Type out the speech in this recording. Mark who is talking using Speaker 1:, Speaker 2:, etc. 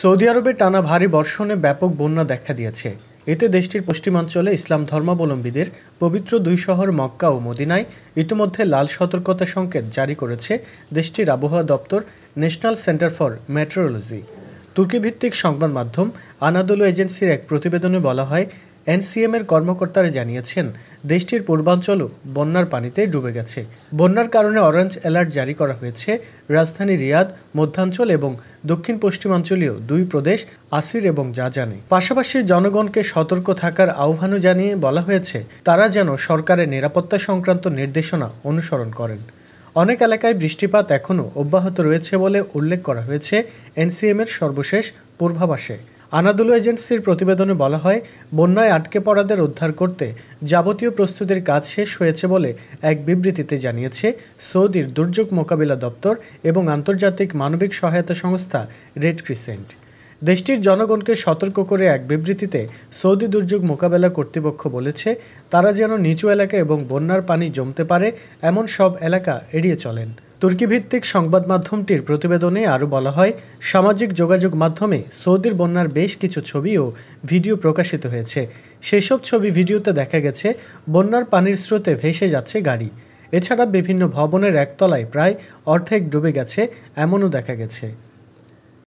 Speaker 1: Saudi আরবে টানা ভারী বর্ষণে ব্যাপক বন্যা দেখা দিয়েছে। এতে দেশটির পশ্চিমাঞ্চলে ইসলাম ধর্মাবলম্বীদের পবিত্র দুই শহর মক্কা ও মদিনায় ইতিমধ্যে লাল সতর্কতা সংকেত জারি করেছে দেশটির আবহাওয়া দপ্তর ন্যাশনাল সেন্টার ফর মেট্রোলজি। তুর্কি ভিত্তিক সংবাদ মাধ্যম আনাদোলু এজেন্সির এক প্রতিবেদনে বলা হয়, এনসিএম-এর কর্মকর্তারা জানিয়েছেন দেশটির পূর্বাঞ্চলও বন্যার পানিতে ডুবে গেছে। বন্যার কারণে অরেঞ্জ অ্যালার্ট জারি করা হয়েছে রাজধানী রিয়াদ, মধ্যাঞ্চল এবং দক্ষিণ পশ্চিমাঞ্চলীয় দুই প্রদেশ আসির এবং জাজানে। পাশাপাশি জনগণকে সতর্ক থাকার আহ্বানও জানিয়ে বলা হয়েছে তারা যেন সরকারের নিরাপত্তা সংক্রান্ত নির্দেশনা অনুসরণ করেন। অনেক এলাকায় বৃষ্টিপাত এখনও অব্যাহত রয়েছে বলে উল্লেখ করা হয়েছে এনসিএম-এর সর্বশেষ পূর্বাভাসে। আনাদোলু এজেন্সির প্রতিবেদনে বলা হয়, বন্যায় আটকে পড়াদের উদ্ধার করতে যাবতীয় প্রস্তুতির কাজ শেষ হয়েছে বলে এক বিবৃতিতে জানিয়েছে সৌদির দুর্যোগ মোকাবিলা দপ্তর এবং আন্তর্জাতিক মানবিক সহায়তা সংস্থা রেড ক্রিসেন্ট। দেশটির জনগণকে সতর্ক করে এক বিবৃতিতে সৌদি দুর্যোগ মোকাবেলা কর্তৃপক্ষ বলেছে তারা যেন নিচু এলাকা এবং বন্যার পানি জমতে পারে এমন সব এলাকা এড়িয়ে চলেন। তুর্কি ভিত্তিক সংবাদ মাধ্যমটির প্রতিবেদনে আরও বলা হয়, সামাজিক যোগাযোগ মাধ্যমে সৌদির বন্যার বেশ কিছু ছবি ও ভিডিও প্রকাশিত হয়েছে। সেসব ছবি ভিডিওতে দেখা গেছে বন্যার পানির স্রোতে ভেসে যাচ্ছে গাড়ি। এছাড়া বিভিন্ন ভবনের একতলায় প্রায় অর্ধেক ডুবে গেছে এমনও দেখা গেছে।